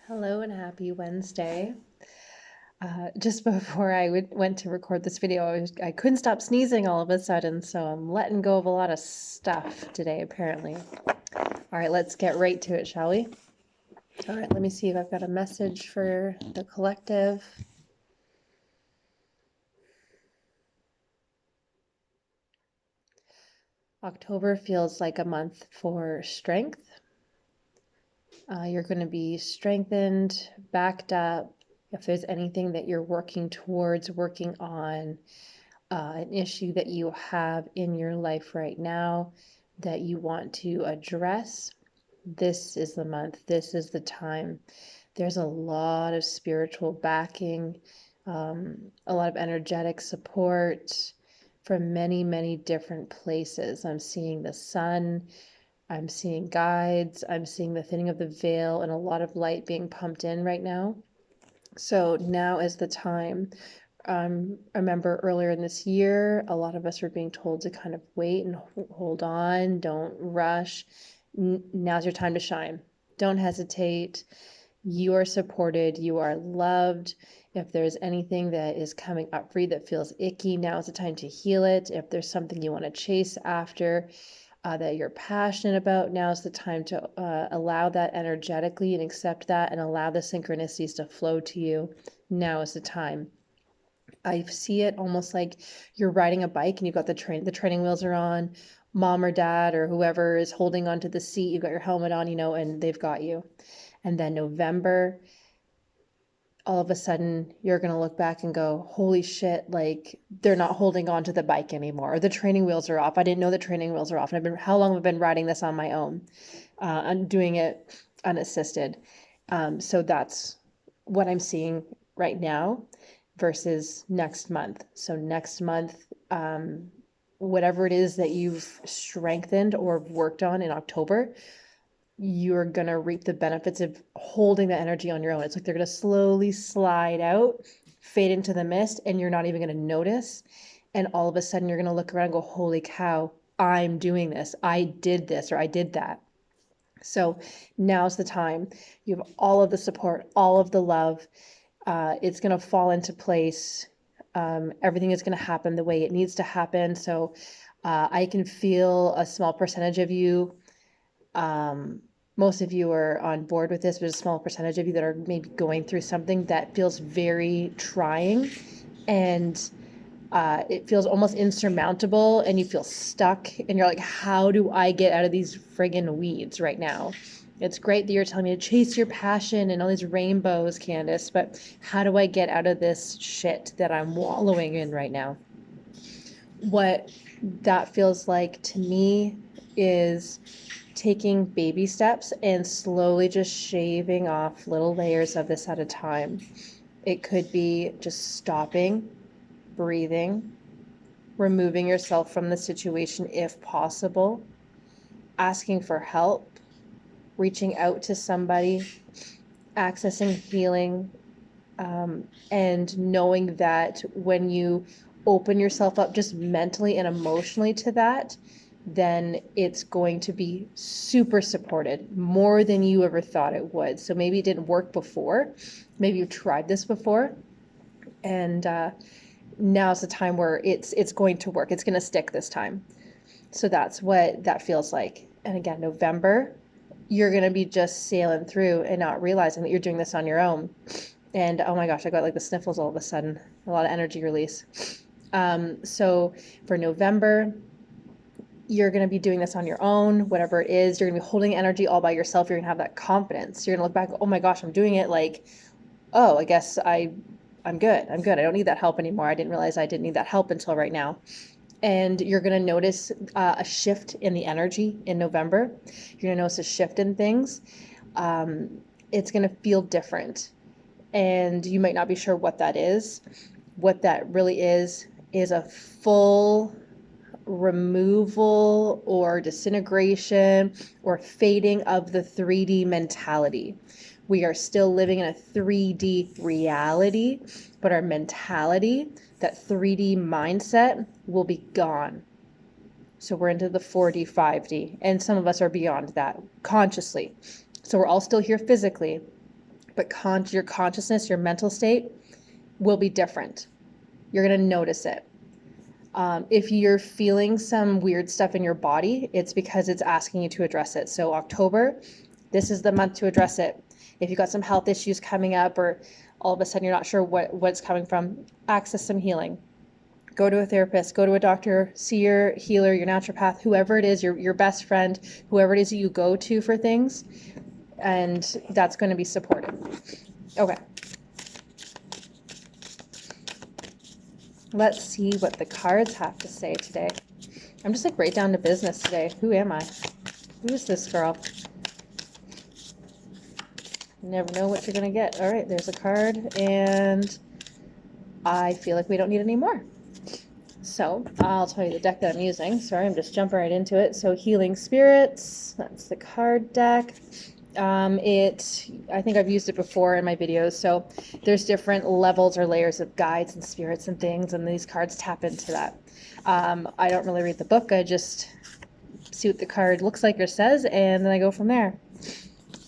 Hello and happy Wednesday. Just before went to record this video, I couldn't stop sneezing all of a sudden, so I'm letting go of a lot of stuff today, apparently. All right, let's get right to it, shall we? All right, let me see if I've got a message for the collective. October feels like a month for strength. You're going to be strengthened, backed up. If there's anything that you're working towards, working on, an issue that you have in your life right now that you want to address, this is the month, this is the time. There's a lot of spiritual backing, a lot of energetic support from many, many different places. I'm seeing the sun, I'm seeing guides, I'm seeing the thinning of the veil, and a lot of light being pumped in right now. So now is the time. I remember earlier in this year, a lot of us were being told to kind of wait and hold on, don't rush. Now's your time to shine. Don't hesitate. You are supported, you are loved. If there's anything that is coming up for you that feels icky, now is the time to heal it. If there's something you want to chase after, that you're passionate about, now is the time to allow that energetically and accept that and allow the synchronicities to flow to you. Now is the time. I see it almost like you're riding a bike and you've got the training wheels are on, mom or dad or whoever is holding onto the seat, you've got your helmet on, and they've got you. And then November, all of a sudden you're going to look back and go, holy shit, like they're not holding on to the bike anymore, or the training wheels are off. I didn't know the training wheels are off. And how long have I been riding this on my own? I'm doing it unassisted. So that's what I'm seeing right now versus next month. So next month, whatever it is that you've strengthened or worked on in October, you're going to reap the benefits of holding the energy on your own. It's like they're going to slowly slide out, fade into the mist, and you're not even going to notice. And all of a sudden, you're going to look around and go, holy cow, I'm doing this. I did this, or I did that. So now's the time. You have all of the support, all of the love. It's going to fall into place. Everything is going to happen the way it needs to happen. So I can feel a small percentage of you. Most of you are on board with this, but a small percentage of you that are maybe going through something that feels very trying, and it feels almost insurmountable, and you feel stuck, and you're like, how do I get out of these friggin' weeds right now? It's great that you're telling me to chase your passion and all these rainbows, Candice, but how do I get out of this shit that I'm wallowing in right now? What that feels like to me is taking baby steps and slowly just shaving off little layers of this at a time. It could be just stopping, breathing, removing yourself from the situation if possible, asking for help, reaching out to somebody, accessing healing, and knowing that when you open yourself up just mentally and emotionally to that, then it's going to be super supported, more than you ever thought it would. So maybe it didn't work before. Maybe you've tried this before, and now's the time where it's going to work. It's going to stick this time. So that's what that feels like. And again, November, you're going to be just sailing through and not realizing that you're doing this on your own. And oh my gosh, I got like the sniffles all of a sudden, a lot of energy release. So for November, you're going to be doing this on your own, whatever it is. You're going to be holding energy all by yourself. You're going to have that confidence. You're going to look back, oh my gosh, I'm doing it. Like, oh, I guess I'm good. I'm good. I don't need that help anymore. I didn't realize I didn't need that help until right now. And you're going to notice a shift in the energy in November. You're going to notice a shift in things. It's going to feel different. And you might not be sure what that is. What that really is a full removal or disintegration or fading of the 3D mentality. We are still living in a 3D reality, but our mentality, that 3D mindset, will be gone. So we're into the 4D, 5D, and some of us are beyond that consciously. So we're all still here physically, but your consciousness, your mental state will be different. You're going to notice it. If you're feeling some weird stuff in your body, it's because it's asking you to address it. So October, this is the month to address it. If you've got some health issues coming up, or all of a sudden you're not sure what it's coming from, access some healing. Go to a therapist, go to a doctor, see your healer, your naturopath, whoever it is, your best friend, whoever it is that you go to for things, and that's going to be supportive. Okay. Let's see what the cards have to say today. I'm just like right down to business today. Who am I? Who is this girl? You never know what you're going to get. All right, there's a card, and I feel like we don't need any more. So I'll tell you the deck that I'm using. Sorry, I'm just jumping right into it. So Healing Spirits, that's the card deck. I think I've used it before in my videos. So there's different levels or layers of guides and spirits and things, and these cards tap into that. I don't really read the book. I just see what the card looks like or says, and then I go from there.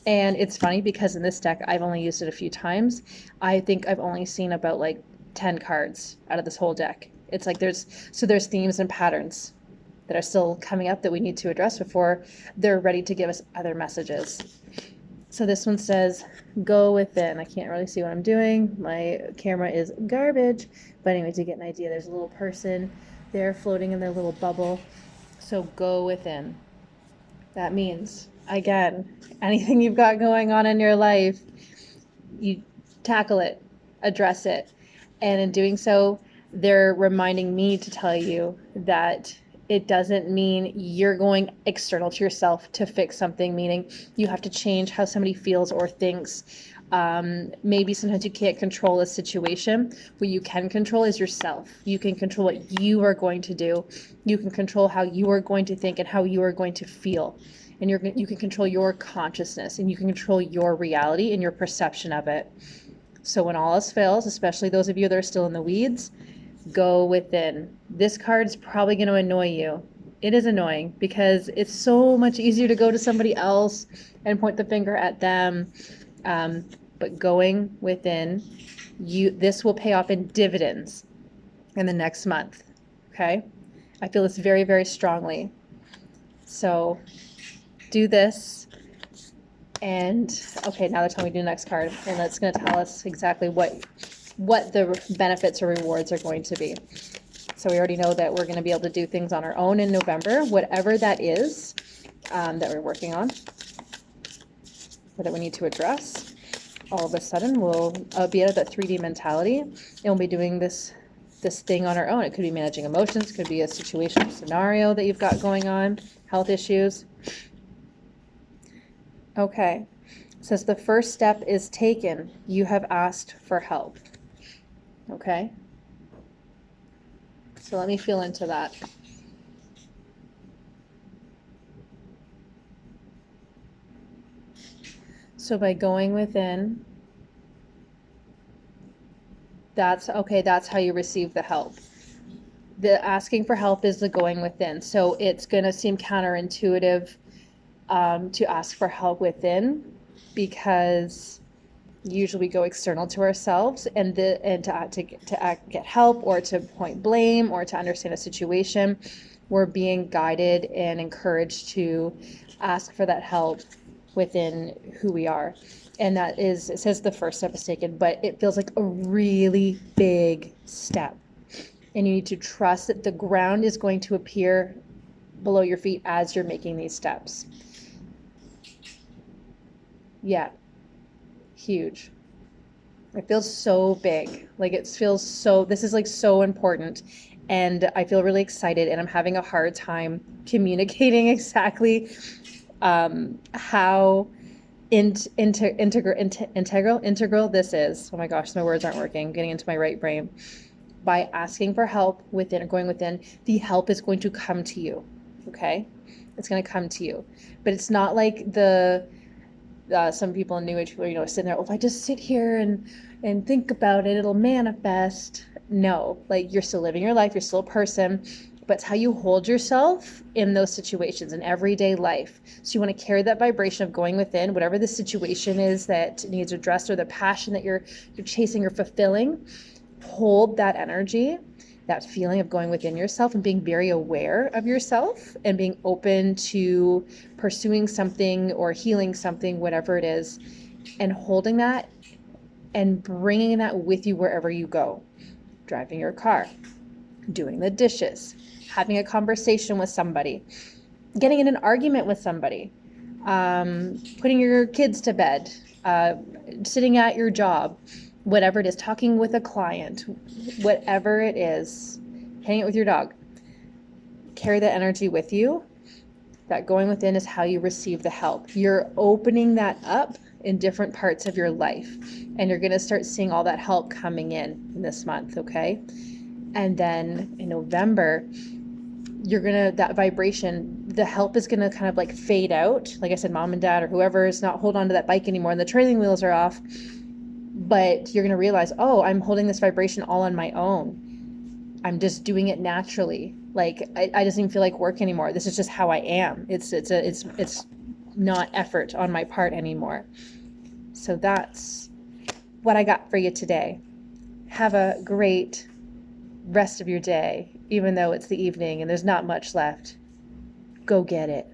And it's funny because in this deck, I've only used it a few times. I think I've only seen about like 10 cards out of this whole deck. It's like there's themes and patterns that are still coming up that we need to address before they're ready to give us other messages. So this one says, go within. I can't really see what I'm doing. My camera is garbage. But anyway, to get an idea, there's a little person there floating in their little bubble. So go within. That means, again, anything you've got going on in your life, you tackle it, address it. And in doing so, they're reminding me to tell you that it doesn't mean you're going external to yourself to fix something, meaning you have to change how somebody feels or thinks. Maybe sometimes you can't control a situation. What you can control is yourself. You can control what you are going to do. You can control how you are going to think and how you are going to feel. And you can control your consciousness, and you can control your reality and your perception of it. So when all else fails, especially those of you that are still in the weeds, go within. This card is probably going to annoy you. It is annoying because it's so much easier to go to somebody else and point the finger at them. But going within, this will pay off in dividends in the next month. Okay? I feel this very, very strongly. So do this. And okay, now they're telling me to do the next card, and that's going to tell us exactly what the benefits or rewards are going to be. So we already know that we're going to be able to do things on our own in November, whatever that is that we're working on or that we need to address. All of a sudden, we'll be out of that 3D mentality, and we'll be doing this thing on our own. It could be managing emotions, could be a situation, scenario that you've got going on, health issues. Okay, it says the first step is taken. You have asked for help. Okay, so let me feel into that. So by going within, that's how you receive the help. The asking for help is the going within. So it's going to seem counterintuitive to ask for help within, because usually we go external to ourselves and to get help or to point blame or to understand a situation. We're being guided and encouraged to ask for that help within who we are. And that is, it says the first step is taken, but it feels like a really big step. And you need to trust that the ground is going to appear below your feet as you're making these steps. Yeah, huge. It feels so big. Like this is like so important. And I feel really excited, and I'm having a hard time communicating exactly how integral this is. Oh my gosh, my words aren't working. I'm getting into my right brain. By asking for help within or going within, the help is going to come to you. Okay? It's going to come to you. But it's not like some people in New Age people are, sitting there, if I just sit here and think about it, it'll manifest. No, like you're still living your life, you're still a person, but it's how you hold yourself in those situations in everyday life. So you want to carry that vibration of going within, whatever the situation is that needs addressed, or the passion that you're chasing or fulfilling. Hold that energy, that feeling of going within yourself and being very aware of yourself and being open to pursuing something or healing something, whatever it is, and holding that and bringing that with you wherever you go. Driving your car, doing the dishes, having a conversation with somebody, getting in an argument with somebody, putting your kids to bed, sitting at your job, whatever it is, talking with a client, whatever it is, hanging out with your dog. Carry that energy with you. That going within is how you receive the help. You're opening that up in different parts of your life, and you're going to start seeing all that help coming in this month, okay? And then in November, that vibration, the help is gonna kind of like fade out. Like I said, mom and dad or whoever is not holding on to that bike anymore and the trailing wheels are off, but you're gonna realize, oh, I'm holding this vibration all on my own. I'm just doing it naturally. Like I doesn't even feel like work anymore. This is just how I am. It's not effort on my part anymore. So that's what I got for you today. Have a great rest of your day, even though it's the evening and there's not much left. Go get it.